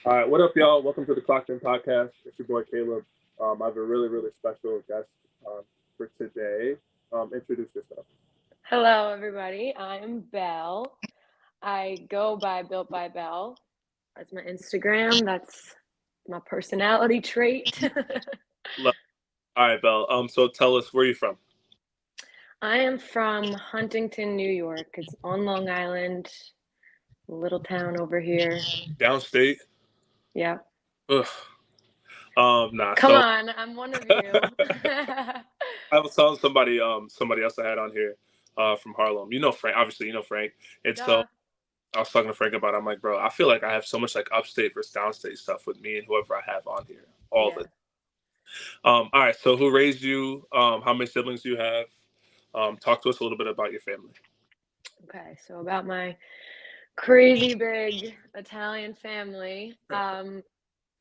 All right, what up, y'all? Welcome to the Clocked In Podcast. It's your boy Caleb. I have a really, really special guest for today. Introduce yourself. Hello, everybody. I'm Belle. I go by Built by Belle. That's my Instagram. That's my personality trait. All right, Belle. So tell us where you from. I am from Huntington, New York. It's on Long Island, a little town over here. Downstate. Yeah. Ugh. Nah. Come So on, I'm one of you. I was telling somebody else I had on here, from Harlem. You know Frank. Obviously, you know Frank. And so Duh. I was talking to Frank about it. I'm like, bro, I feel like I have so much like upstate versus downstate stuff with me and whoever I have on here all the. Yeah. All right. So who raised you? How many siblings do you have? Talk to us a little bit about your family. Okay, so about my crazy big Italian family.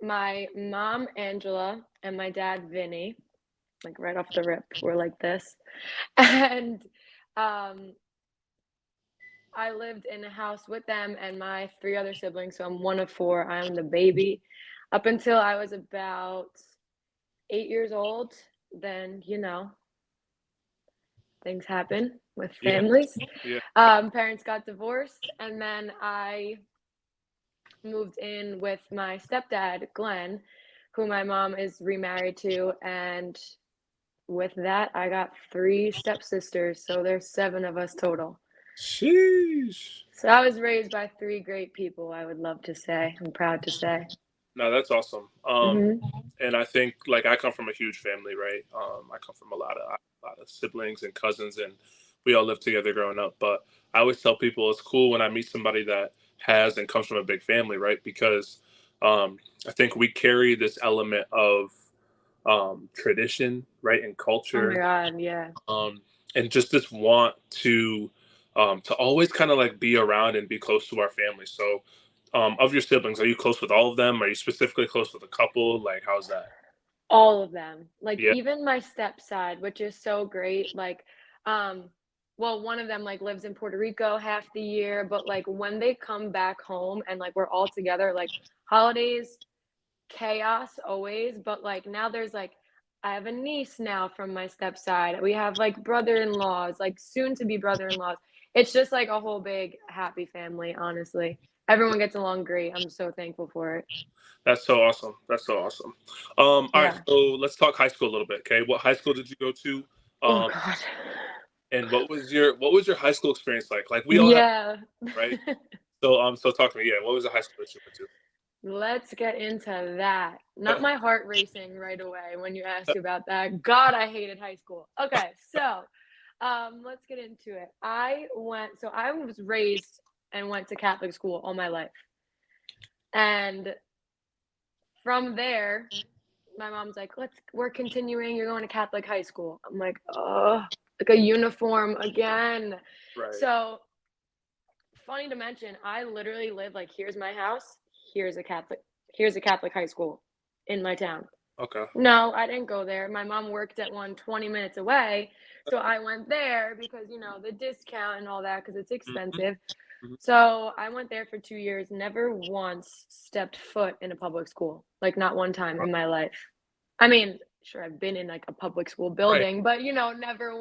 My mom, Angela, and my dad, Vinny, like right off the rip, were like this. And um, I lived in a house with them and my three other siblings. So I'm one of four. I'm the baby. Up until I was about 8 years old, then, things happen with Yeah. families. Yeah. Parents got divorced, and then I moved in with my stepdad, Glenn, who my mom is remarried to. And with that, I got three stepsisters. So there's seven of us total. Sheesh. So I was raised by three great people, I would love to say. I'm proud to say. No, that's awesome. Hmm. And I think like I come from a huge family, right? I come from a lot of siblings and cousins, and we all lived together growing up. But I always tell people it's cool when I meet somebody that has and comes from a big family, right? Because I think we carry this element of tradition, right, and Oh my culture, God, yeah. um, and just this want to always kind of like be around and be close to our family. So, of your siblings, are you close with all of them? Are you specifically close with a couple? Like, how's that? All of them. Like Yeah, even my step side, which is so great. Like, um, well, one of them like lives in Puerto Rico half the year, but like when they come back home and like we're all together, like holidays, chaos always, but like now there's like I have a niece now from my stepside. We have like brother-in-laws, like soon to be brother-in-laws. It's just like a whole big happy family, honestly. Everyone gets along great. I'm so thankful for it. that's so awesome. That's so awesome. All right, Yeah. so let's talk high school a little bit. Okay, what high school did you go to? Oh Um, God. and what was your high school experience like? Like we all have, Yeah. right? So talk to me. Yeah, what was the high school that you went to? Let's get into that. Not my heart racing right away when you ask about that. God, I hated high school. Okay, so let's get into it. So I was raised and went to Catholic school all my life. And from there, my mom's like, we're continuing. You're going to Catholic high school. I'm like, oh, like a uniform again. Right. So funny to mention, I literally live like here's my house, here's a Catholic, here's a Catholic high school in my town. Okay. No, I didn't go there. My mom worked at one 20 minutes away. So I went there because, the discount and all that, because it's Mhm, expensive. mhm. So I went there for 2 years, never once stepped foot in a public school, like not one time in my life. I mean, sure, I've been in like a public school Right. building, but, never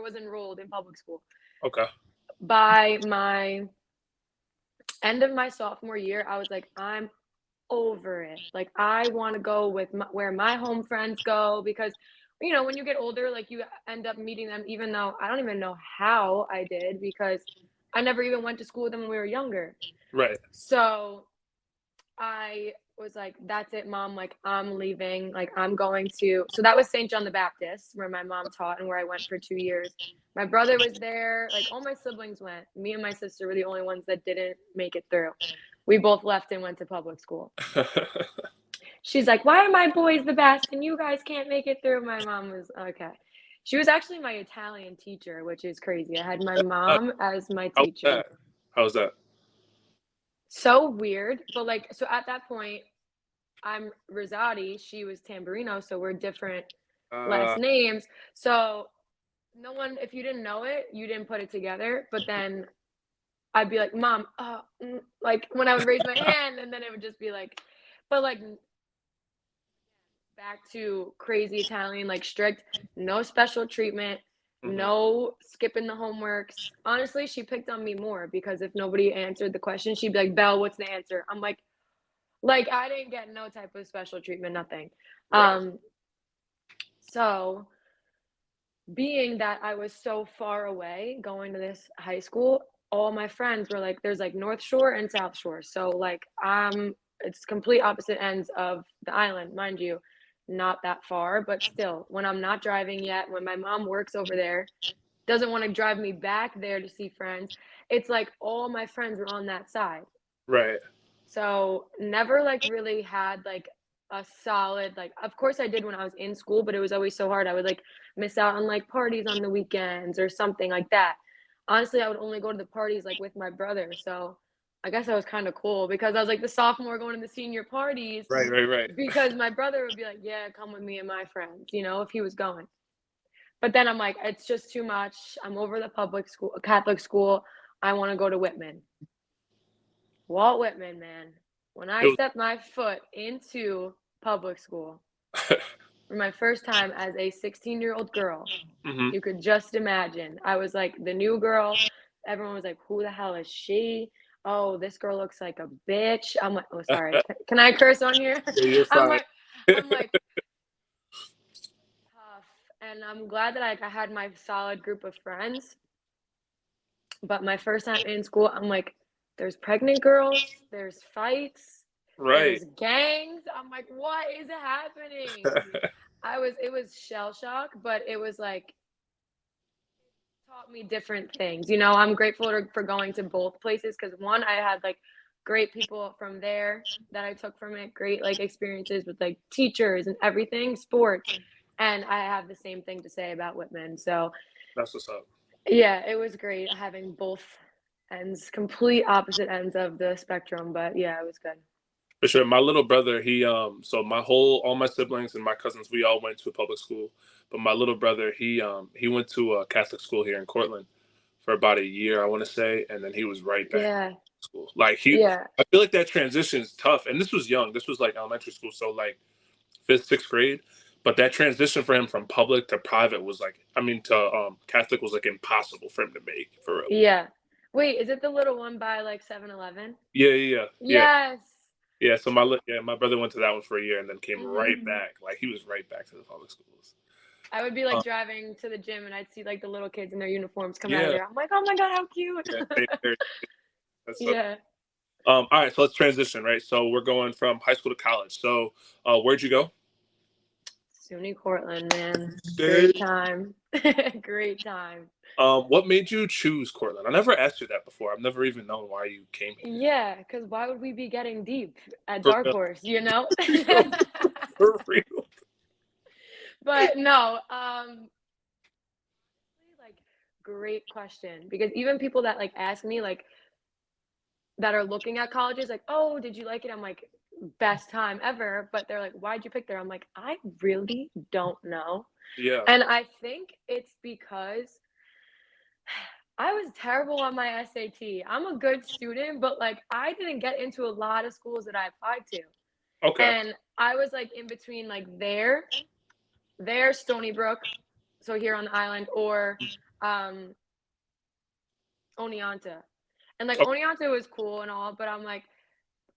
was enrolled in public school. Okay. By my end of my sophomore year, I was like, I'm over it. Like, I want to go with where my home friends go because, when you get older, like you end up meeting them, even though I don't even know how I did because I never even went to school with them when we were younger. Right. So I was like, that's it, mom. Like, I'm leaving. Like, I'm going to. So that was St. John the Baptist, where my mom taught and where I went for 2 years. My brother was there. Like, all my siblings went. Me and my sister were the only ones that didn't make it through. We both left and went to public school. She's like, why are my boys the best and you guys can't make it through? My mom was okay. She was actually my Italian teacher, which is crazy. I had my mom as my How was teacher. that? How was that? So weird. But like, so at that point, I'm Rosati, she was Tamburino, so we're different last Uh, names. So no one, if you didn't know it, you didn't put it together. But then I'd be like, "Mom," like, when I would raise my hand, and then it would just be like but, like, back to crazy Italian, like, strict, no special treatment, Mhm. no skipping the homeworks. Honestly, she picked on me more because if nobody answered the question, she'd be like, "Belle, what's the answer?" I'm like, I didn't get no type of special treatment, nothing. Right. Um, so being that I was so far away going to this high school, all my friends were like, there's like North Shore and South Shore. So like it's complete opposite ends of the island, mind you, not that far, but still, when I'm not driving yet, when my mom works over there, doesn't want to drive me back there to see friends, it's like all my friends were on that side. Right. So, never, like, really had, like, a solid like, of course I did when I was in school, but it was always so hard. I would, like, miss out on, like, parties on the weekends or something like that. Honestly, I would only go to the parties, like, with my brother, so I guess that was kinda cool because I was, like, the sophomore going to the senior parties Right, right, right. because my brother would be like, "Yeah, come with me and my friends," you know, if he was going. But then I'm like, "It's just too much. I'm over the Catholic school. I wanna go to Whitman." Walt Whitman, man. When I It stepped my foot into public school was for my first time as a 16-year-old girl, Mhm. you could just imagine. I was like the new girl. Everyone was like, "Who the hell is she? Oh, this girl looks like a bitch." I'm like, "Oh, sorry. Can I curse on here?" Yeah, you're I'm fine. like, I'm like tough, and I'm glad that I had my solid group of friends. But my first time in school, I'm like, there's pregnant girls, there's fights, Right. there's gangs. I'm like, what is happening? It was shell shock, but it was like taught me different things. You know, I'm grateful for going to both places because one, I had like great people from there that I took from it, great like experiences with like teachers and everything, sports. And I have the same thing to say about Whitman. So That's what's up. yeah, it was great having both ends, complete opposite ends of the spectrum, but yeah, it was good. For sure. My little brother, so my whole all my siblings and my cousins, we all went to a public school. But my little brother, he went to a Catholic school here in Cortland for about a year, I want to say, and then he was right back Yeah, to school. yeah, I feel like that transition is tough. And this was young. This was like elementary school, so like fifth, sixth grade. But that transition for him from public to private was like, I mean, to Catholic was like impossible for him to make for real. yeah. Wait, is it the little one by like 7-Eleven? Yeah, yeah, yeah, yeah. Yes. Yeah, so my brother went to that one for a year and then came right Mhm. back. Like he was right back to the public schools. I would be Uh, like driving to the gym and I'd see like the little kids in their uniforms coming out of yeah, there. I'm like, oh my God, how cute. yeah, that's so. Yeah. All right, so let's transition. Right, so we're going from high school to college. So, where'd you go? SUNY Cortland, man. Great Dang. time. Great time. What made you choose Cortland? I never asked you that before. I've never even known why you came here. Yeah, because why would we be getting deep at For Dark real, Horse, you know? for real. But no, like great question because even people that like ask me like that are looking at colleges like, "Oh, did you like it?" I'm like, "Best time ever." But they're like, "Why'd you pick there?" I'm like, "I really don't know." Yeah, And I think it's because I was terrible on my SAT. I'm a good student, but like I didn't get into a lot of schools that I applied to. okay, And I was like in between like there, Stony Brook, so here on the island, or um Oneonta. And like okay, Oneonta was cool and all, but I'm like,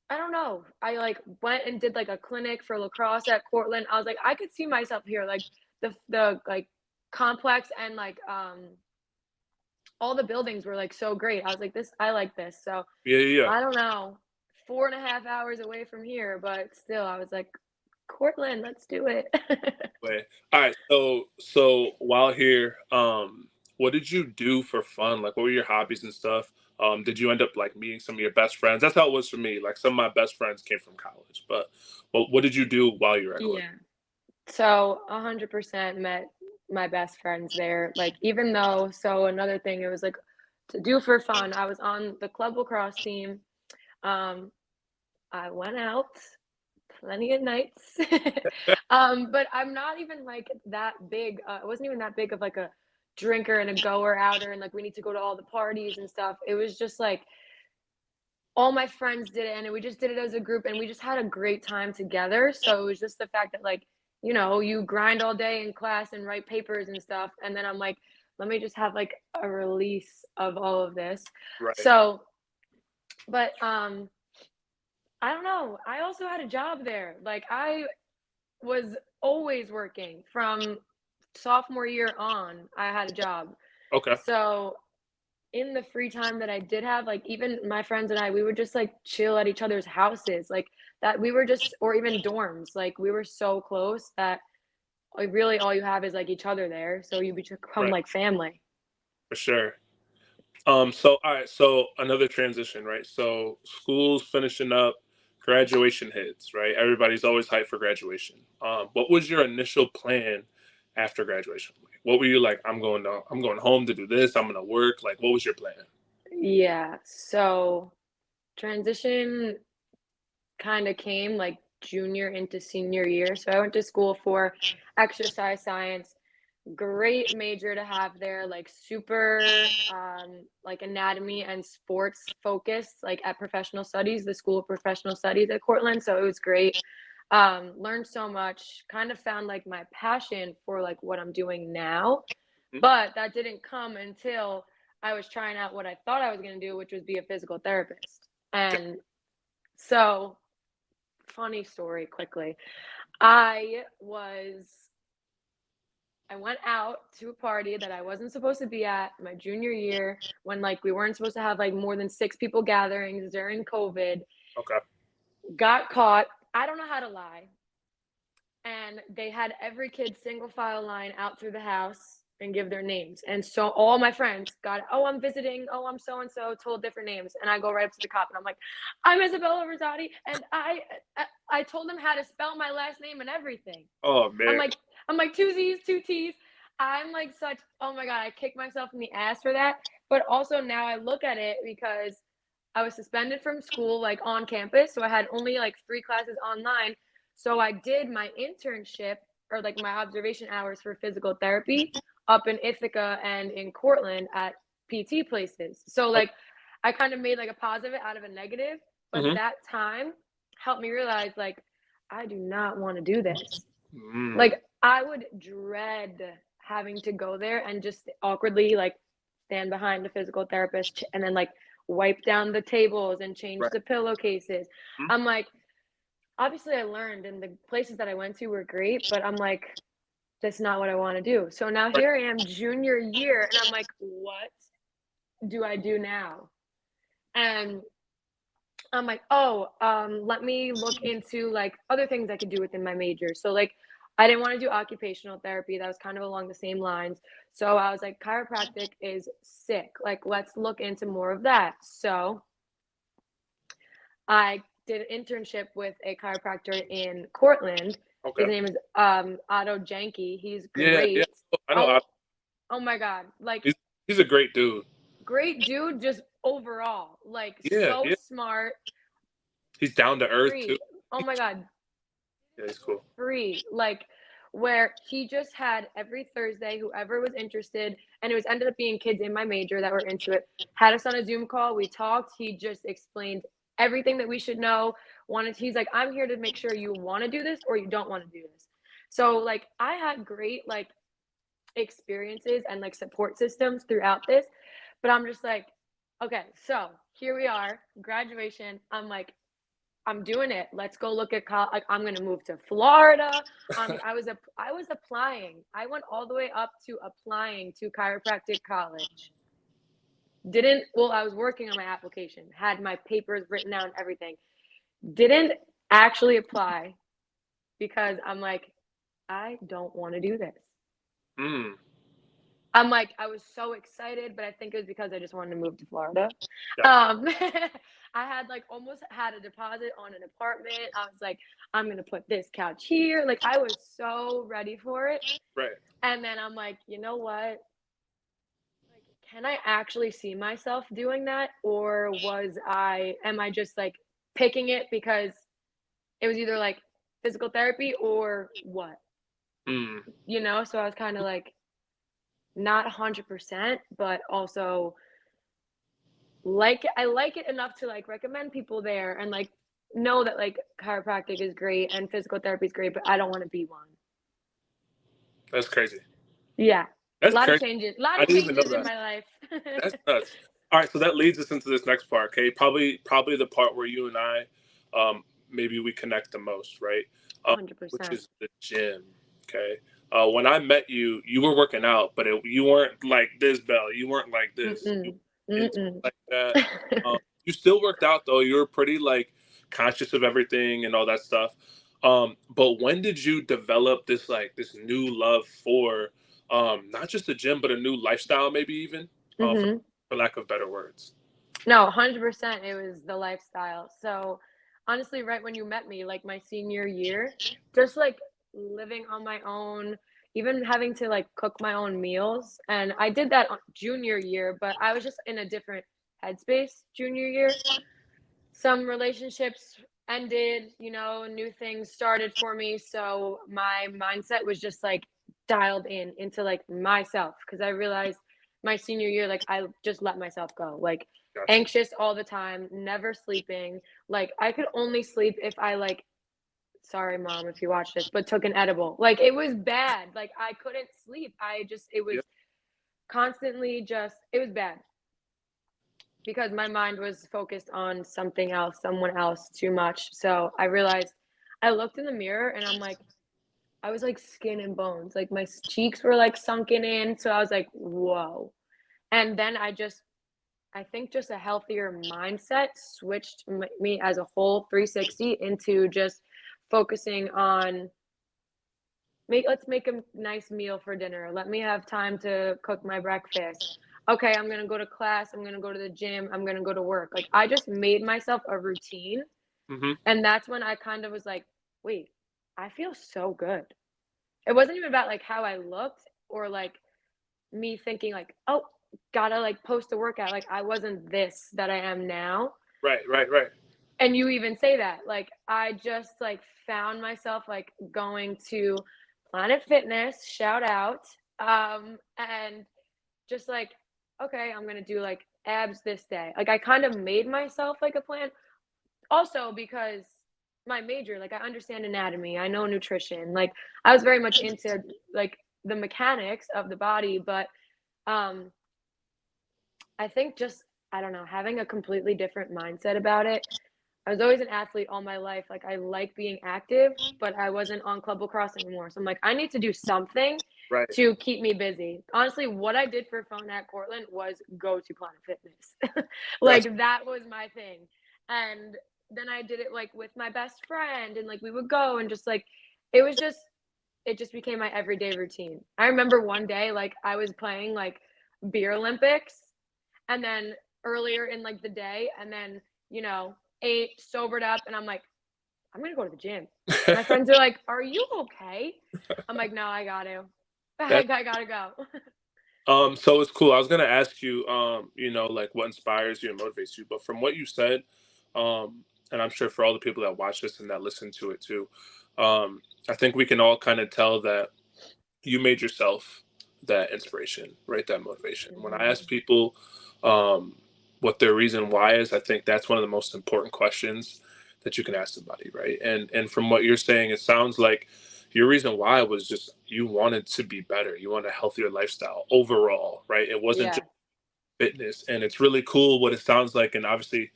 I don't know. I like went and did like a clinic for lacrosse at Cortland. I was like, I could see myself here. Like the like complex and like all the buildings were like so great. I was like, this I like this. So yeah, yeah, yeah. I don't know. 4.5 hours away from here, but still I was like, Cortland, let's do it. Way. All right, so while here, what did you do for fun? Like, what were your hobbies and stuff? Did you end up like meeting some of your best friends? That's how it was for me. Like, some of my best friends came from college, but what did you do while you were at college? Yeah. So 100% met my best friends there. Like even though so another thing it was like to do for fun. I was on the club lacrosse team. Um I went out plenty of nights. But I'm not even like that big. I wasn't even that big of like a drinker and a goer outer, and like we need to go to all the parties and stuff. It was just like all my friends did it, and we just did it as a group, and we just had a great time together. So it was just the fact that like, you know, you grind all day in class and write papers and stuff, and then I'm like, let me just have like a release of all of this. Right. So, but I don't know. I also had a job there. Like I was always working from sophomore year on. I had a job. Okay. So in the free time that I did have, like even my friends and I, we would just like chill at each other's houses, like that we were just, or even dorms, like we were so close that like really all you have is like each other there. So you become Right. like family. For sure. So all right, so another transition, right? So school's finishing up, graduation hits, right? Everybody's always hyped for graduation. What was your initial plan after graduation? Like, what were you like? I'm going home to do this. I'm gonna work. Like, what was your plan? Yeah. So transition kind of came like junior into senior year. So I went to school for exercise science. Great major to have there, like super like anatomy and sports focused, like at professional studies, the School of Professional Studies at Cortland. So it was great. Learned so much, kind of found like my passion for like what I'm doing now. Mhm. But that didn't come until I was trying out what I thought I was going to do, which was be a physical therapist. And so funny story quickly. I was I went out to a party that I wasn't supposed to be at my junior year when like we weren't supposed to have like more than 6 people gatherings during COVID. Okay. Got caught. I don't know how to lie. And they had every kid single file line out through the house and give their names. And so all my friends got, oh, I'm visiting. Oh, I'm so and so, told different names. And I go right up to the cop and I'm like, I'm Isabella Rosati, and I told them how to spell my last name and everything. Oh I'm man. like, I'm like 2 Z's, 2 T's. I'm like such, oh my God, I kicked myself in the ass for that. But also now I look at it because I was suspended from school, like on campus. So I had only like 3 classes online. So I did my internship or like my observation hours for physical therapy up in Ithaca and in Cortland at PT places. So Oh, like I kind of made like a positive out of a negative, but hmm. that time helped me realize like I do not want to do this. Mm, Like I would dread having to go there and just awkwardly like stand behind the physical therapist and then like wipe down the tables and change right. the pillowcases. Mhm. I'm like, obviously I learned and the places that I went to were great, but I'm like, that's not what I want to do. So now Right. here I am junior year and I'm like, what do I do now? And I'm like, oh, let me look into like other things I could do within my major. So like I didn't want to do occupational therapy. That was kind of along the same lines. So I was like, chiropractic is sick. Like, let's look into more of that. So I did an internship with a chiropractor in Cortland. His Okay. name is Otto Janke. He's Yeah. Yeah. great. I know. Oh, oh my God. Like He's he's a great dude. great dude, just overall. Like Yeah. so Yeah. smart, He's down to earth too. free. Oh my God. Yeah. He's cool. Free. Like where he just had every Thursday, whoever was interested, and it was ended up being kids in my major that were into it, had us on a Zoom call. We talked. He just explained everything that we should know. He's like, I'm here to make sure you want to do this or you don't want to do this. So like I had great like experiences and like support systems throughout this, but I'm just like, okay, so here we are, graduation. I'm like, I'm doing it. Let's go look at college. Like, I'm gonna move to Florida. I was applying. I went all the way up to applying to chiropractic college. Didn't well, I was working on my application, had my papers written down, everything. Didn't actually apply because I'm like, I don't want to do this. Mm. I'm like, I was so excited, but I think it was because I just wanted to move to Florida. Gotcha. I had like almost had a deposit on an apartment. I was like, I'm gonna put this couch here. Like I was so ready for it. Right. And then I'm like, you know what? Like, can I actually see myself doing that? Or am I just like picking it because it was either like physical therapy or what? Mm. You know? So I was kind of like, not 100%, but also I like it enough to like recommend people there and like know that like chiropractic is great and physical therapy is great, but I don't want to be one. That's crazy. Yeah. That's crazy. A lot I of didn't even know changes in that. my life. That's nuts. All right, so that leads us into this next part. Okay, probably the part where you and I, maybe we connect the most, right? Which 100%. is the gym. Okay. When I met you, you were working out, but you weren't like this, Bell. You weren't like this. You Mm-mm. weren't into Mm-mm. it like that. You still worked out though. You were pretty like conscious of everything and all that stuff. But when did you develop this like this new love for not just the gym, but a new lifestyle, maybe even for, hmm for lack of better words? No, 100% it was the lifestyle. So, honestly, right when you met me, like my senior year, just like living on my own, even having to like cook my own meals. And I did that junior year, but I was just in a different headspace junior year. Some relationships ended, new things started for me. So, my mindset was just like dialed in into like myself because I realized my senior year, like I just let myself go. Like, Gotcha. anxious all the time, never sleeping. Like I could only sleep if I like sorry mom if you watch this, but took an edible. Like it was bad. Like I couldn't sleep. It was Yep. constantly just it was bad because my mind was focused on something else, someone else too much. So I realized I looked in the mirror and I'm like I was like skin and bones. Like my cheeks were like sunken in. So I was like, whoa. And then I think just a healthier mindset switched me as a whole 360 into just focusing on let's make a nice meal for dinner. Let me have time to cook my breakfast. Okay, I'm going to go to class, I'm going to go to the gym, I'm going to go to work. Like I just made myself a routine, Hmm. and that's when I kind of was like, "Wait, I feel so good." It wasn't even about like how I looked or like me thinking like, "Oh, gotta like post a workout." Like I wasn't this that I am now. Right. Right. Right. And you even say that. Like I just like found myself like going to Planet Fitness, shout out. And just like, okay, I'm gonna do like abs this day. Like I kind of made myself like a plan. Also because my major, like I understand anatomy, I know nutrition. Like I was very much into like the mechanics of the body, but um I think just I don't know, having a completely different mindset about it. I was always an athlete all my life. Like I like being active, but I wasn't on club lacrosse anymore. So I'm like, I need to do something Right. to keep me busy. Honestly, what I did for fun at Cortland was go to Planet Fitness. Gotcha. Like that was my thing. And then I did it like with my best friend and like we would go and just like it was just it just became my everyday routine. I remember one day like I was playing like beer Olympics and then earlier in like the day and then ate sobered up and I'm like I'm gonna go to the gym. My friends are like, are you okay? I'm like, no, I gotta I That gotta go. so it's cool. I was gonna ask you, like what inspires you and motivates you, but from what you said, and I'm sure for all the people that watch this and that listen to it too, I think we can all kind of tell that you made yourself that inspiration, right? That motivation. When I ask people um, what their reason why is, I think that's one of the most important questions that you can ask somebody, right? And from what you're saying, it sounds like your reason why was just you wanted to be better. You want a healthier lifestyle overall, right? It wasn't Yeah. just fitness, and it's really cool what it sounds like, and obviously,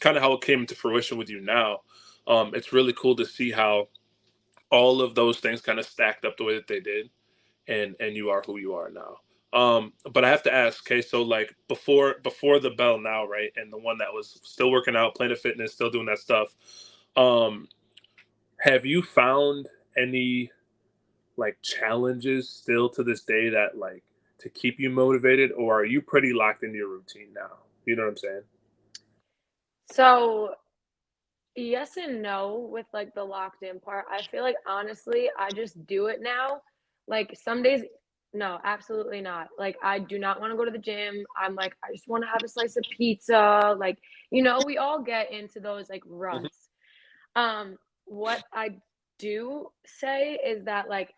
kind of how it came into fruition with you now. It's really cool to see how all of those things kind of stacked up the way that they did and you are who you are now. But I have to ask, okay, so like before the bell now, right, and the one that was still working out, Planet Fitness, still doing that stuff. Um, have you found any like challenges still to this day that like to keep you motivated, or are you pretty locked into your routine now? You know what I'm saying? So yes and no with like the locked in part. I feel like honestly, I just do it now. Like some days, no, absolutely not. Like I do not want to go to the gym. I'm like, I just want to have a slice of pizza. Like, we all get into those like Hmm. ruts. What I do say is that like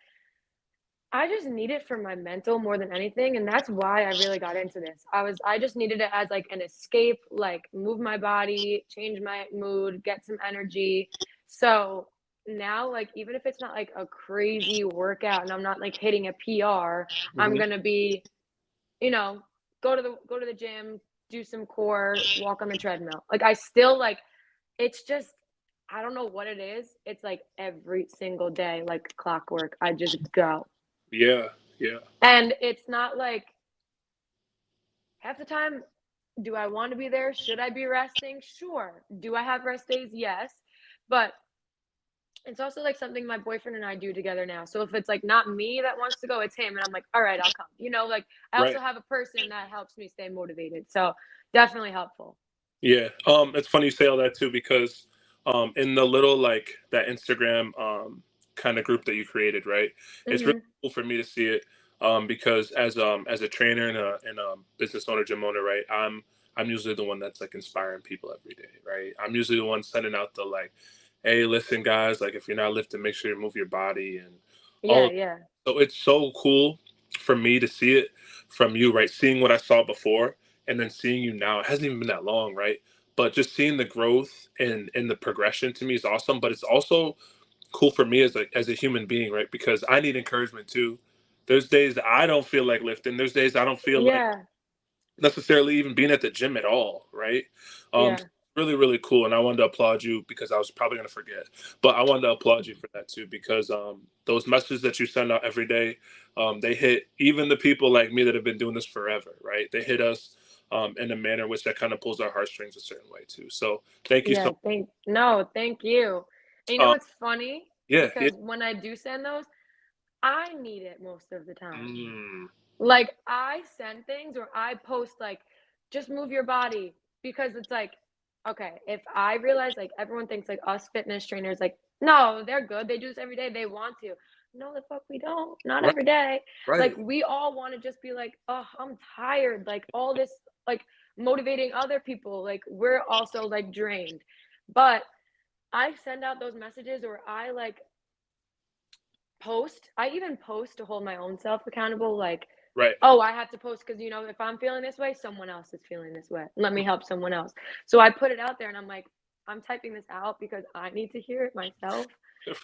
I just need it for my mental more than anything, and that's why I really got into this. I just needed it as, like, an escape, like, move my body, change my mood, get some energy. So, now, like, even if it's not, like, a crazy workout and I'm not, like, hitting a PR, I'm Hmm. gonna be, you know, go to the gym, do some core, walk on the treadmill. Like, I still, like it's just I don't know what it is. It's, like, every single day, like clockwork, I just go. Yeah, yeah, And it's not like half the time, do I want to be there? Should I be resting? Sure. Do I have rest days? Yes. But it's also like something my boyfriend and I do together now. So if it's like not me that wants to go, it's him. And I'm like, all right, I'll come. Like I right. also have a person that helps me stay motivated. So definitely helpful. Yeah. It's funny you say all that too because in the little like that Instagram kind of group that you created, right? It's really Hmm. cool for me to see it because as a trainer and a business owner, gym owner, right? I'm usually the one that's like inspiring people every day, right? I'm usually the one sending out the like, hey, listen, guys, like if you're not lifting, make sure you move your body and Yeah, all. yeah. So it's so cool for me to see it from you, right? Seeing what I saw before and then seeing you now. It hasn't even been that long, right? But just seeing the growth and the progression to me is awesome. But it's also cool for me as a human being, right? Because I need encouragement too. There's days that I don't feel like lifting. There's days I don't feel like Yeah. necessarily even being at the gym at all, right? Yeah. Really, really cool. And I wanted to applaud you because I was probably going to forget, but I wanted to applaud you for that too because those messages that you send out every day, they hit even the people like me that have been doing this forever, right? They hit us in a manner which that kind of pulls our heartstrings a certain way too. So thank you so Yeah. Thank you. And you know much. what's funny? Yeah, yeah. Because when I do send those, I need it most of the time. Mm, Like, I send things or I post, like, "Just move your body," because it's like, okay, if I realize, like, everyone thinks, like, us fitness trainers, like, "No, they're good, they do this every day, they want to." No, the fuck we don't, not right, every day. Like, right. we all wanna just be like, "Oh, I'm tired," like, all this, like, motivating other people, like, we're also, like, drained. But I send out those messages or I, like, post. I even post to hold my own self accountable, like, Right. "Oh, I have to post because if I'm feeling this way, someone else is feeling this way. Let me help someone else." So I put it out there and I'm like, "I'm typing this out because I need to hear it myself,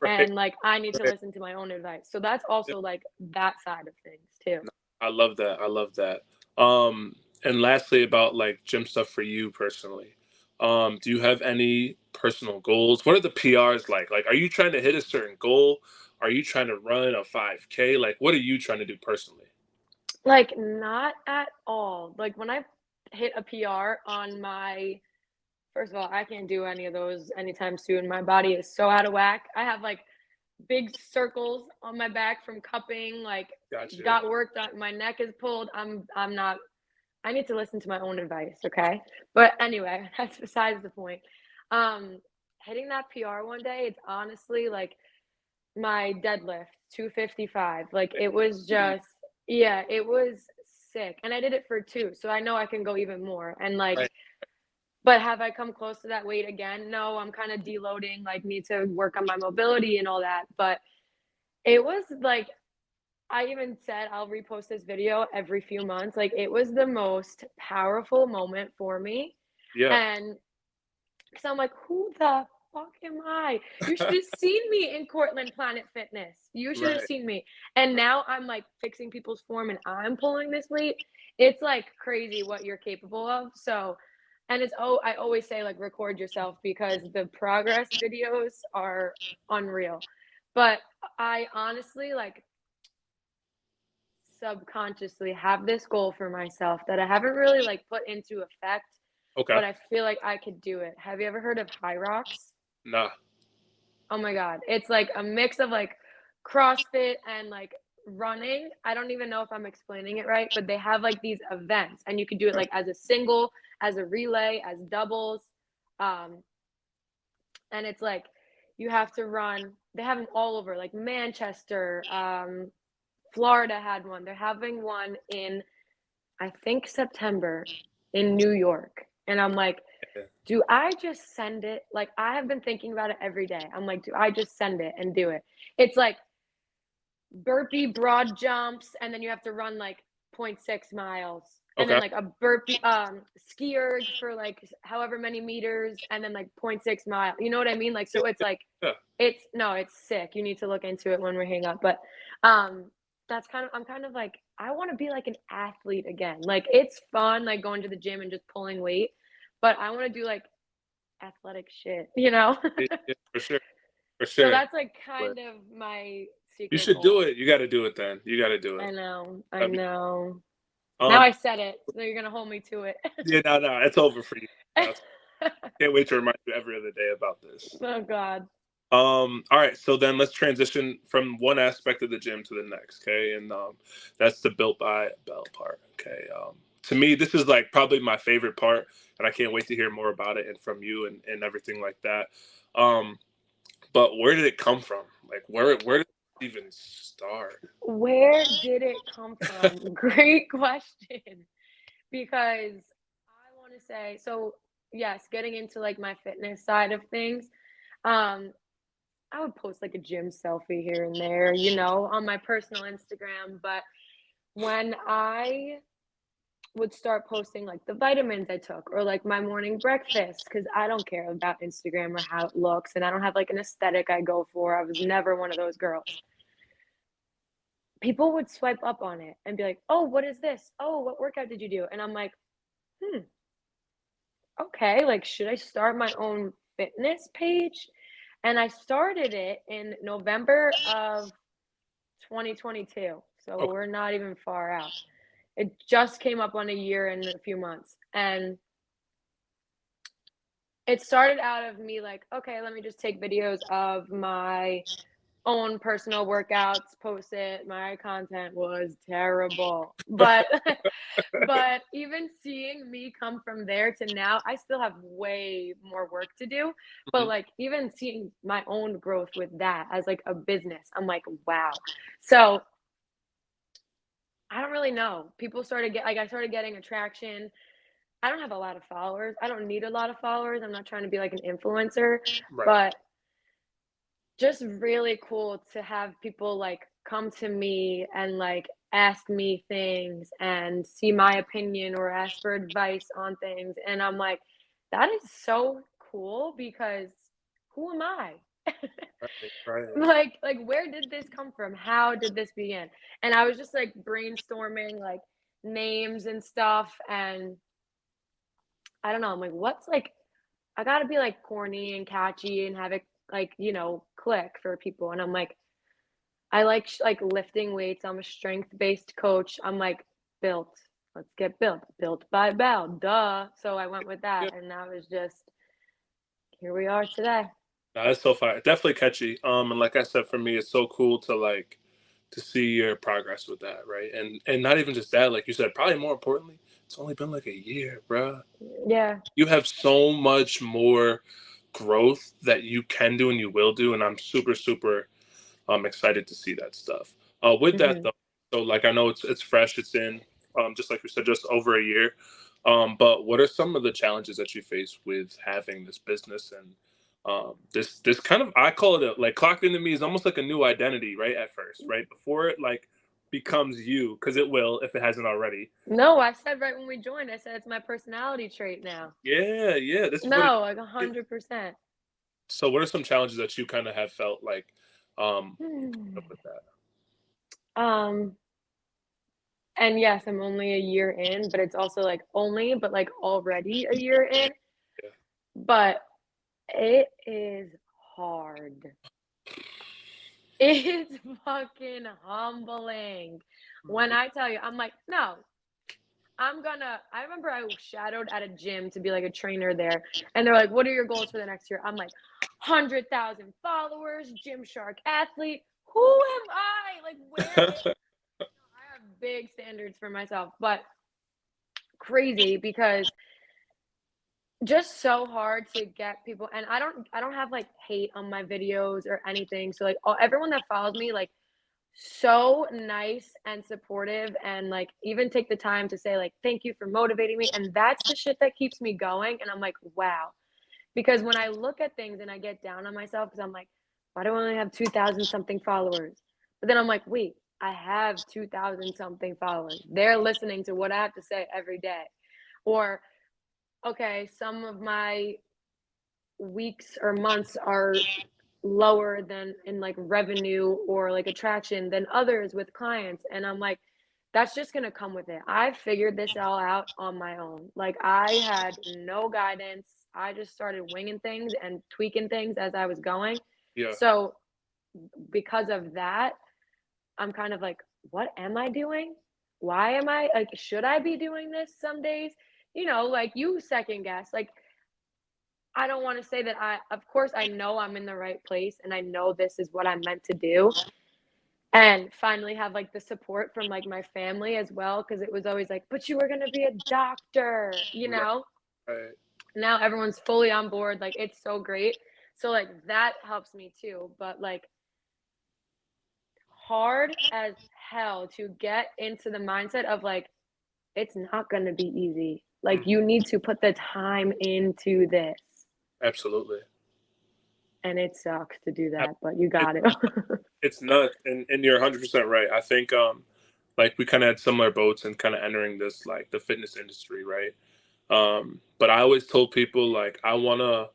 Right. and, like, I need to Right. listen to my own advice." So that's also, like, that side of things too. I love that. I love that. And lastly, about like gym stuff for you personally. Do you have any personal goals? What are the PRs like? Like, are you trying to hit a certain goal? Are you trying to run a 5K? Like, what are you trying to do personally? Like, not at all. Like, when I hit a PR on my first of all, I can't do any of those anytime soon. My body is so out of whack. I have, like, big circles on my back from cupping, like, Gotcha. got worked on my neck is pulled. I'm not I need to listen to my own advice, okay? But anyway, that's besides the point. Um, Hitting that PR one day, it's honestly like my deadlift, 255. Like it was Hey, just yeah, it was sick. And I did it for 2, so I know I can go even more. And like right. but have I come close to that weight again? No, I'm kind of deloading, like need to work on my mobility and all that. But it was like I even said I'll repost this video every few months. Like it was the most powerful moment for me. Yeah. And because I'm like, who the fuck am I? You should have seen me in Cortland Planet Fitness. You should have Right. seen me. And now I'm like fixing people's form and I'm pulling this weight. It's like crazy what you're capable of. So, and I always say like record yourself because the progress videos are unreal. But I honestly like subconsciously have this goal for myself that I haven't really like put into effect, Okay. but I feel like I could do it. Have you ever heard of High Rocks? Nah. Oh my god, it's like a mix of like CrossFit and like running. I don't even know if I'm explaining it right, but they have like these events and you can do it like as a single, as a relay, as doubles. Um, and it's like you have to run. They have them all over, like Manchester, Florida had one. They're having one in I think September in New York. And I'm like, Yeah. do I just send it? Like, I have been thinking about it every day. I'm like, do I just send it and do it? It's like burpee broad jumps, and then you have to run like 0.6 miles. And then Okay. like a burpee ski erg for like however many meters, and then like 0.6 mile. You know what I mean? Like, Yeah. so it's like Yeah. it's no, it's sick. You need to look into it when we hang up. But um that's kind of I'm kind of like I want to be like an athlete again. Like it's fun like going to the gym and just pulling weight, but I want to do like athletic shit, you know? Yeah, yeah, for sure. For So sure. that's like But kind of my you secret should goal. do it. You got to do it then. You got to do I it. know. I I mean, know. Now um, I said it, so you're gonna hold me to it. yeah, no, no, it's over for you. Can't wait to remind you every other day about this. Oh God. All right, so then let's transition from one aspect of the gym to the next, okay? And that's the built by Bell part, okay? To me, this is like probably my favorite part, and I can't wait to hear more about it and from you and everything like that. Um, but where did it come from? Like, where did it even start? Where did it come from? Great question. Because I want to say, so yes, getting into like my fitness side of things, um, I would post like a gym selfie here and there, you know, on my personal Instagram. But when I would start posting like the vitamins I took or like my morning breakfast, because I don't care about Instagram or how it looks, and I don't have like an aesthetic I go for. I was never one of those girls. People would swipe up on it and be like, "Oh, what is this? Oh, what workout did you do?" And I'm like, "Hmm, okay, like should I start my own fitness page?" And I started it in November of 2022. So Okay. we're not even far out. It just came up on a year and a few months. And it started out of me like, okay, let me just take videos of my own personal workouts, post it. My content was terrible. But but even seeing me come from there to now, I still have way more work to do. But Mhm. like even seeing my own growth with that as like a business, I'm like, wow. So I don't really know. People started get like I started getting attraction. I don't have a lot of followers. I don't need a lot of followers. I'm not trying to be like an influencer, Right. but just really cool to have people like come to me and like ask me things and see my opinion or ask for advice on things. And I'm like, that is so cool because who am I? Right. Right. Like where did this come from? How did this begin? And I was just like brainstorming like names and stuff, and I don't know, I'm like, what's like I gotta be like corny and catchy and have it like, you know, click for people. And I'm like, I like like lifting weights. I'm a strength-based coach. I'm like, built. Let's get built. Built by Bell. Duh. So I went with Yeah. that, and that was just here we are today. No, that's so fire. Definitely catchy. And like I said, for me, it's so cool to like to see your progress with that, right? And not even just that, like you said, probably more importantly, it's only been like a year, bruh. Yeah. You have so much more growth that you can do and you will do, and I'm super, super excited to see that stuff. With that Hmm. though, so like I know it's fresh, it's in just like you said, just over a year. But what are some of the challenges that you face with having this business and this kind of I call it like clocked into me is almost like a new identity, right? At first, right before it like becomes you, because it will if it hasn't already. No, I said right when we joined, I said it's my personality trait now. Yeah, yeah. This is what No, like it. 100%. So, what are some challenges that you kind of have felt like Hmm. with that? Um, and yes, I'm only a year in, but it's also like only, but like already a year in. Yeah. But it is hard. It's fucking humbling. When Mhm. I tell you, I'm like, no, I remember I shadowed at a gym to be like a trainer there. And they're like, what are your goals for the next year? I'm like, 100,000 followers, Gymshark athlete. Who am I? Like, where is, I have big standards for myself, but crazy because just so hard to get people. And I don't have like hate on my videos or anything. So like everyone that follows me, like so nice and supportive, and like even take the time to say like thank you for motivating me, and that's the shit that keeps me going. And I'm like, wow. Because when I look at things and I get down on myself because I'm like, why do I only have 2,000 something followers? But then I'm like, wait, I have 2,000 something followers. They're listening to what I have to say every day. Or, okay, some of my weeks or months are lower than in like revenue or like attraction than others with clients. And I'm like, that's just gonna come with it. I figured this all out on my own. Like I had no guidance. I just started winging things and tweaking things as I was going. Yeah. So because of that, I'm kind of like, what am I doing? Why am I like, should I be doing this some days? Like you second guess. Like, I don't want to say that of course, I know I'm in the right place and I know this is what I'm meant to do. And finally have like the support from like my family as well. Cause it was always like, but you were going to be a doctor, Right. Right. Now everyone's fully on board. Like, it's so great. So, like, that helps me too. But like, hard as hell to get into the mindset of like, it's not going to be easy. Like, Mm, you need to put the time into this. absolutely. And it sucks to do Uh, that, but you It, got it. it's nuts, and you're 100% right. I think like we kind of had similar boats and kind of entering this like the fitness industry, right? But I always told people like I wanna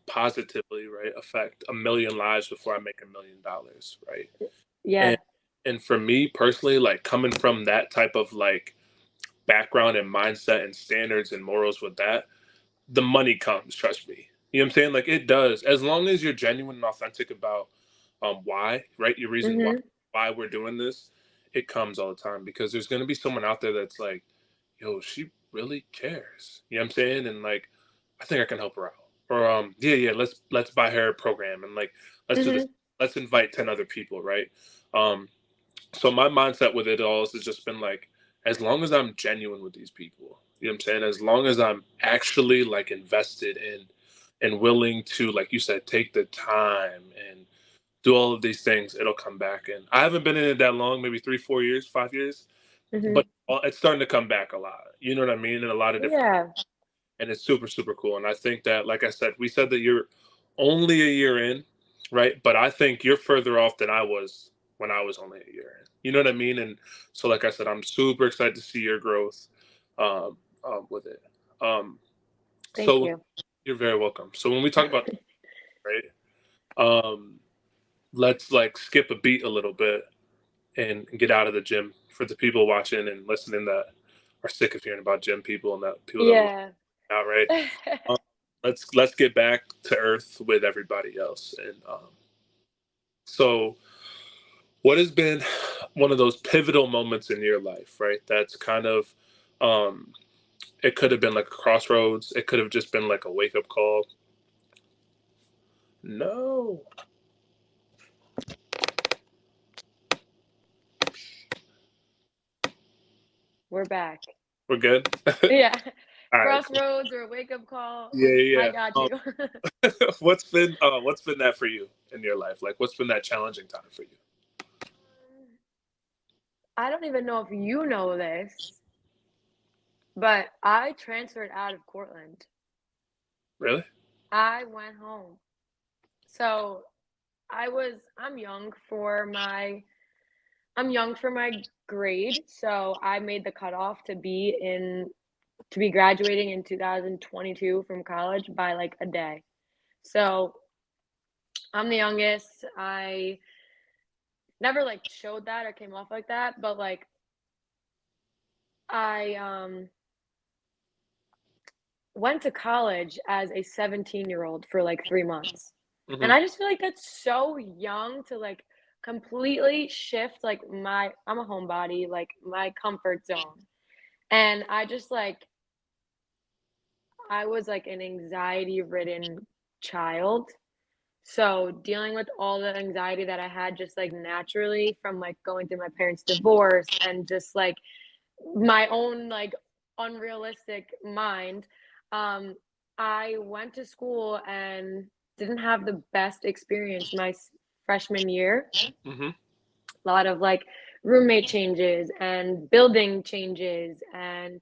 positively, right, affect a million lives before I make $1 million, right? And Yeah. and for me personally, like coming from that type of like background and mindset and standards and morals with that, the money comes, trust me. You know what I'm saying? Like it does. As long as you're genuine and authentic about why, right? Your reason Mhm. why we're doing this, it comes all the time because there's gonna be someone out there that's like, yo, she really cares. You know what I'm saying? And like, I think I can help her out. Or yeah, yeah, let's buy her a program and like let's do this. Mhm. Let's invite 10 other people, right? Um, so my mindset with it all has just been like, as long as I'm genuine with these people, you know what I'm saying? As long as I'm actually like invested in and willing to, like you said, take the time and do all of these things, it'll come back. And I haven't been in it that long, maybe 3, 4 years, 5 years, Mhm. but it's starting to come back a lot. You know what I mean? In a lot of different, Yeah. and it's super, super cool. And I think that, like I said, we said that you're only a year in, right? But I think you're further off than I was when I was only a year in. You know what I mean? And so, like I said, I'm super excited to see your growth um, with it. Um, Thank so you. you're very welcome. So when we talk about right, um, let's like skip a beat a little bit and get out of the gym for the people watching and listening that are sick of hearing about gym people and that people that work Yeah. out, right? Um, let's get back to earth with everybody else. And so, what has been one of those pivotal moments in your life, right? That's kind of um, it could have been like a crossroads. It could have just been like a wake up call. No, We're back. we're good. Yeah. All right, cool. Crossroads or wake up call. Yeah, I yeah. got Yeah. you. What's been that for you in your life? Like, what's been that challenging time for you? I don't even know if you know this, but I transferred out of Cortland. Really? I went home. So I'm young for my grade. So I made the cutoff to be graduating in 2022 from college by like a day. So I'm the youngest. I never like showed that or came off like that, but like I went to college as a 17-year-old for like 3 months. And Hmm. I just feel like that's so young to like completely shift like I'm a homebody, like my comfort zone. And I was like an anxiety ridden child. So dealing with all the anxiety that I had just like naturally from like going through my parents' divorce and just like my own like unrealistic mind, um, I went to school and didn't have the best experience my freshman year. Hmm. A lot of like roommate changes and building changes and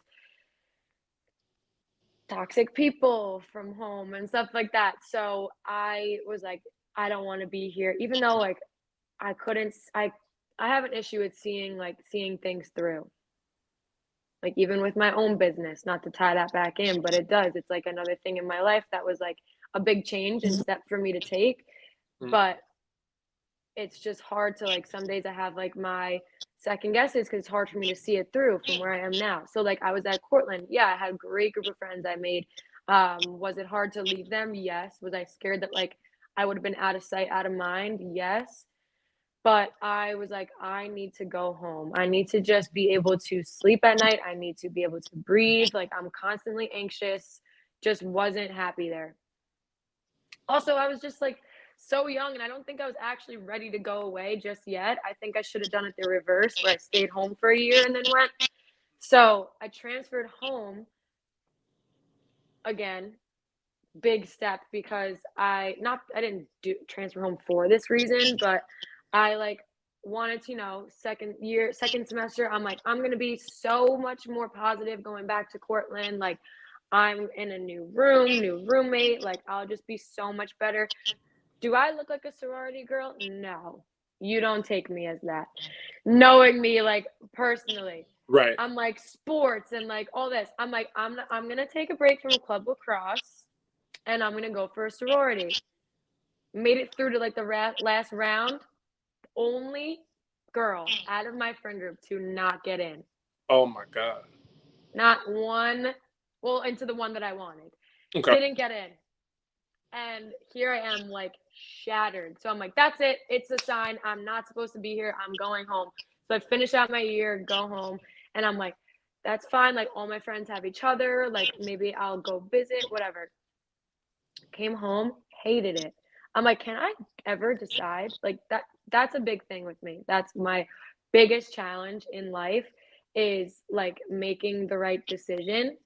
toxic people from home and stuff like that. So I was like, I don't want to be here, even though like I couldn't I have an issue with seeing things through. Like even with my own business, not to tie that back in, but it does. It's like another thing in my life that was like a big change and step for me to take. Mhm. But it's just hard to like some days I have like my second guesses because it's hard for me to see it through from where I am now. So like I was at Cortland. Yeah, I had a great group of friends I made. Was it hard to leave them? Yes. Was I scared that like I would have been out of sight, out of mind? Yes. But I was like, I need to go home. I need to just be able to sleep at night. I need to be able to breathe. Like I'm constantly anxious. Just wasn't happy there. Also, I was just like so young and I don't think I was actually ready to go away just yet. I think I should have done it the reverse where I stayed home for a year and then went. So I transferred home again, big step because I didn't do transfer home for this reason, but I like wanted to, second semester, I'm like, I'm gonna be so much more positive going back to Cortland. Like I'm in a new room, new roommate, like I'll just be so much better. Do I look like a sorority girl? No. You don't take me as that. Knowing me like personally. Right. I'm like sports and like all this. I'm like I'm going to take a break from club lacrosse and I'm going to go for a sorority. Made it through to like the last round. Only girl out of my friend group to not get in. Oh my God. Not one, well, into the one that I wanted. Okay. Didn't get in. And here I am, like shattered. So I'm like, that's it. It's a sign. I'm not supposed to be here. I'm going home. So I finish out my year, go home. And I'm like, that's fine. Like, all my friends have each other. Like, maybe I'll go visit, whatever. Came home, hated it. I'm like, can I ever decide? Like, that's a big thing with me. That's my biggest challenge in life is like making the right decision.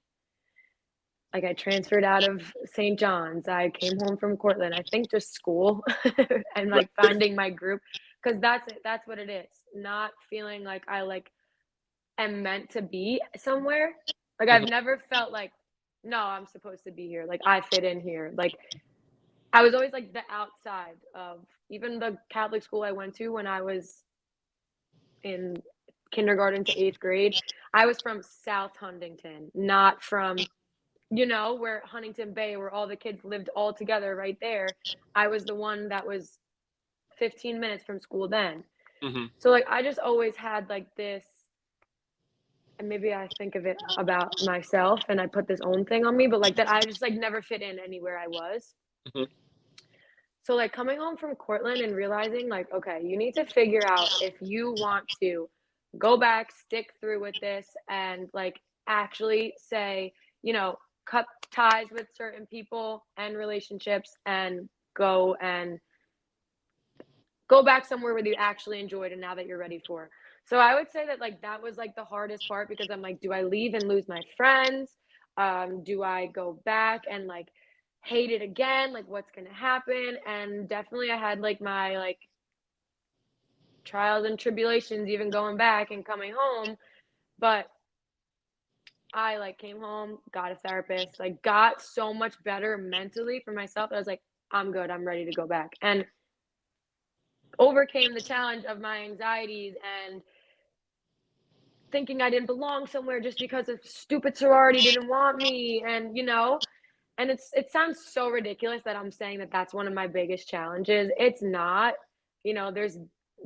Like I transferred out of St. John's. I came home from Cortland. I think just school and Right. like finding my group because that's it. That's what it is. Not feeling like I like am meant to be somewhere. Like I've Mhm. never felt like no, I'm supposed to be here. Like I fit in here. Like I was always like the outside of even the Catholic school I went to when I was in kindergarten to 8th grade. I was from South Huntington, not from where Huntington Bay, where all the kids lived all together right there. I was the one that was 15 minutes from school then. Mhm. So like I just always had like this, and maybe I think of it about myself and I put this own thing on me, but like that I just like never fit in anywhere I was. Mhm. So like coming home from Cortland and realizing like, okay, you need to figure out if you want to go back, stick through with this and like actually say, cut ties with certain people and relationships and go back somewhere where you actually enjoyed and now that you're ready for. So I would say that like that was like the hardest part because I'm like, do I leave and lose my friends? Do I go back and like hate it again? Like what's gonna happen? And definitely I had like my like trials and tribulations even going back and coming home. But I like came home, got a therapist, like got so much better mentally for myself. I was like, I'm good, I'm ready to go back. And overcame the challenge of my anxieties and thinking I didn't belong somewhere just because a stupid sorority didn't want me and it sounds so ridiculous that I'm saying that that's one of my biggest challenges. It's not. There's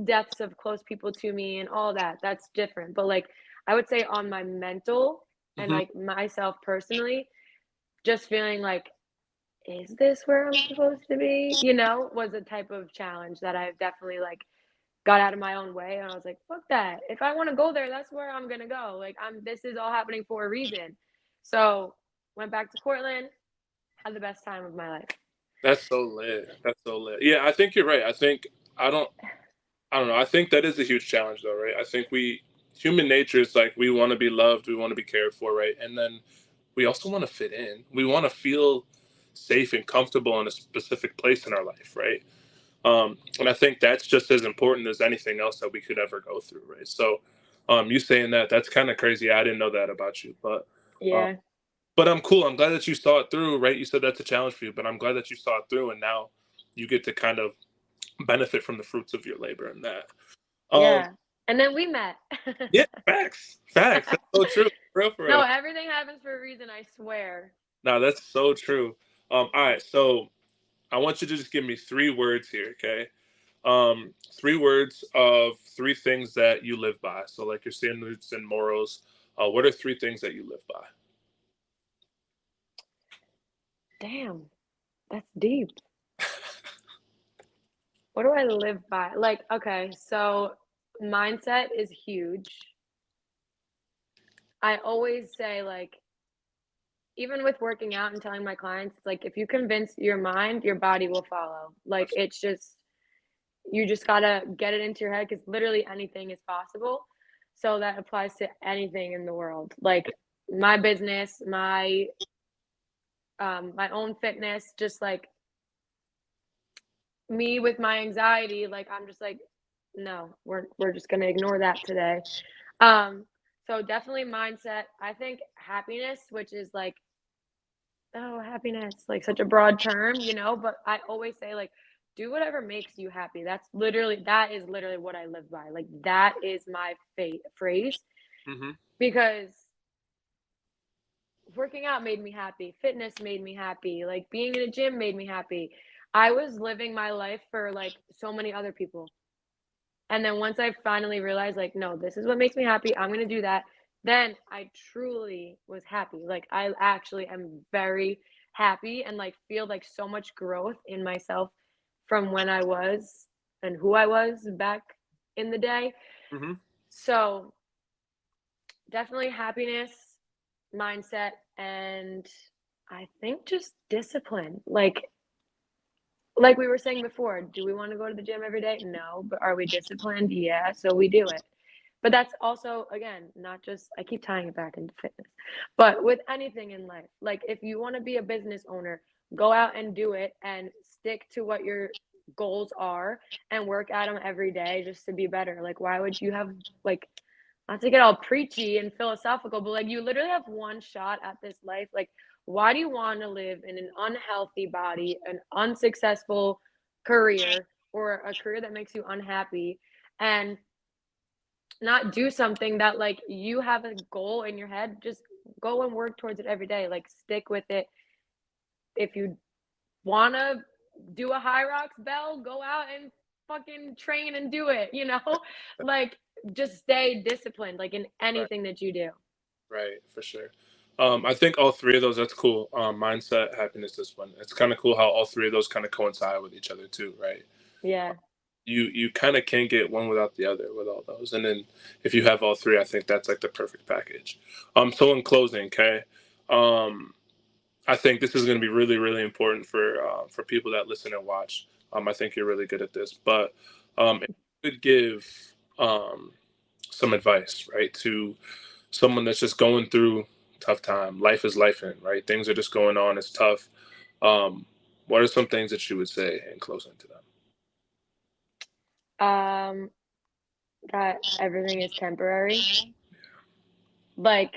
deaths of close people to me and all that. That's different. But like I would say on my mental and Mhm. like myself personally, just feeling like is this where I'm supposed to be? Was a type of challenge that I've definitely like got out of my own way and I was like, fuck that. If I want to go there, that's where I'm gonna go. Like this is all happening for a reason. So went back to Cortland, had the best time of my life. That's so lit. That's so lit. Yeah, I think you're right. I don't I don't know. I think that is a huge challenge though, right? I think we human nature is like we want to be loved, we want to be cared for, right? And then we also want to fit in. We want to feel safe and comfortable in a specific place in our life, right? And I think that's just as important as anything else that we could ever go through, right? So, you saying that that's kind of crazy. I didn't know that about you, uh, Yeah. but I'm cool. I'm glad that you saw it through, right? You said that's a challenge for you, but I'm glad that you saw it through, and now you get to kind of benefit from the fruits of your labor in that. Um, Yeah. And then we met. yeah, facts, facts. That's so true. For real, for No, real. everything happens for a reason, I swear. No, that's so true. All right, so I want you to just give me 3 words here, okay? 3 words of 3 things that you live by. So, like your standards and morals. What are 3 things that you live by? Damn, that's deep. What do I live by? Like, okay, so mindset is huge. I always say, like, even with working out and telling my clients, like, if you convince your mind, your body will follow. Like, it's just, you just gotta get it into your head because literally anything is possible. So that applies to anything in the world. Like, my business, my own fitness, just like me with my anxiety, like I'm just like, no, we're just gonna ignore that today. Um, so definitely mindset. I think happiness, which is like, oh, happiness, like such a broad term, but I always say like do whatever makes you happy. That is literally what I live by. Like that is my phrase Hmm. because working out made me happy, fitness made me happy, like being in a gym made me happy. I was living my life for like so many other people. And then once I finally realized, like, no, this is what makes me happy, I'm gonna do that, then I truly was happy. Like, I actually am very happy and like feel like so much growth in myself from when I was and who I was back in the day. Hmm. So definitely happiness, mindset, and I think just discipline. Like we were saying before, do we want to go to the gym every day? No, but are we disciplined? Yeah, so we do it. But that's also, again, not just, I keep tying it back into fitness, but with anything in life. Like if you want to be a business owner, go out and do it and stick to what your goals are and work at them every day just to be better. Like, why would you have, like, not to get all preachy and philosophical, but like you literally have one shot at this life. Like, why do you want to live in an unhealthy body, an unsuccessful career, or a career that makes you unhappy, and not do something that like you have a goal in your head? Just go and work towards it every day. Like, stick with it. If you want to do a high rocks bell, go out and fucking train and do it, like just stay disciplined like in Right, anything that you do. right, for sure. I think all 3 of those. That's cool. Mindset, happiness, discipline. It's kind of cool how all 3 of those kind of coincide with each other too, right? Yeah. You kind of can't get one without the other with all those, and then if you have all 3, I think that's like the perfect package. So in closing, okay, um, I think this is going to be really, really important for people that listen and watch. I think you're really good at this, but if you could give um, some advice, right, to someone that's just going through tough time. Life is life, in right. Things are just going on. It's tough. Um, what are some things that you would say in closing to them? um that everything is temporary. Like,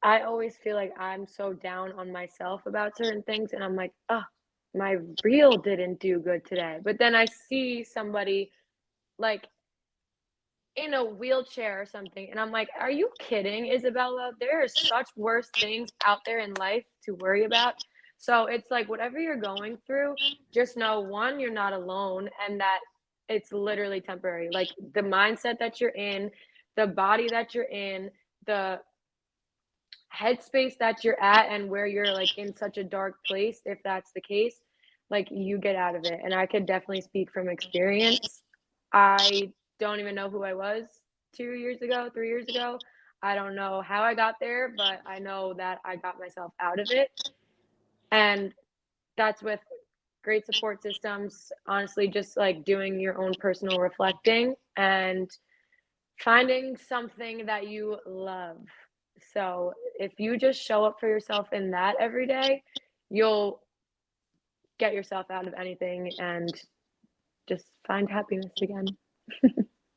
I always feel like I'm so down on myself about certain things and I'm like, oh, my reel didn't do good today, but then I see somebody like in a wheelchair or something. And I'm like, are you kidding, Isabella? There are such worse things out there in life to worry about. So it's like, whatever you're going through, just know one, you're not alone, and that it's literally temporary. Like the mindset that you're in, the body that you're in, the headspace that you're at, and where you're like in such a dark place, if that's the case, like you get out of it. And I could definitely speak from experience. I don't even know who I was 2 years ago, 3 years ago. I don't know how I got there, but I know that I got myself out of it. And that's with great support systems, honestly, just like doing your own personal reflecting and finding something that you love. So if you just show up for yourself in that every day, you'll get yourself out of anything and just find happiness again.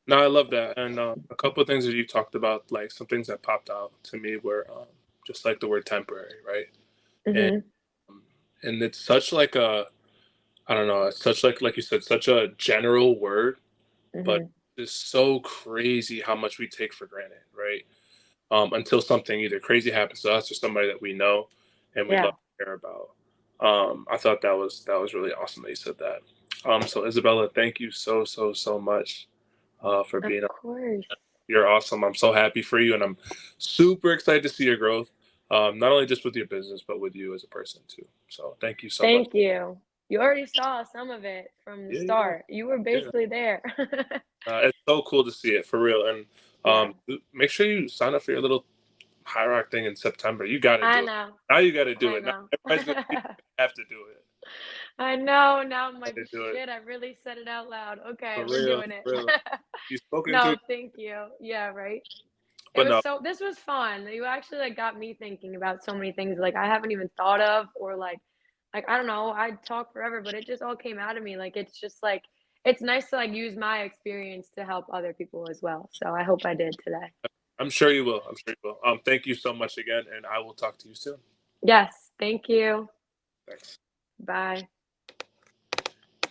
No, I love that. And a couple of things that you talked about, like some things that popped out to me were just like the word temporary, right? And Mhm. and it's such like I don't know. It's such like you said, such a general word, but Hmm. it's so crazy how much we take for granted, right? Until something either crazy happens to us or somebody that we know and we love Yeah, to care about. I thought that was really awesome that you said that. So Isabella, thank you so much for of being on. course. You're awesome. I'm so happy for you, and I'm super excited to see your growth. Not only just with your business, but with you as a person too. So thank you so much. Thank you. You already saw some of it from the Yeah, yeah, start. You were yeah. basically there. It's so cool to see it for real. And Yeah, make sure you sign up for your little high rock thing in September. You got to I do it. know. Now you got to do I it. Now know. everybody's gonna see you have to do it. I know. Now I'm Got like, to do it shit, I really said it out loud. Okay, for we're real, doing it. for real. You spoken to No, it, thank you. Yeah, right. It but was no, so this was fun. You actually like got me thinking about so many things like I haven't even thought of or like I don't know, I'd talk forever, but it just all came out of me. Like it's just like it's nice to like use my experience to help other people as well. So I hope I did today. I'm sure you will. I'm sure you will. Thank you so much again, and I will talk to you soon. Yes, thank you. Thanks. Bye.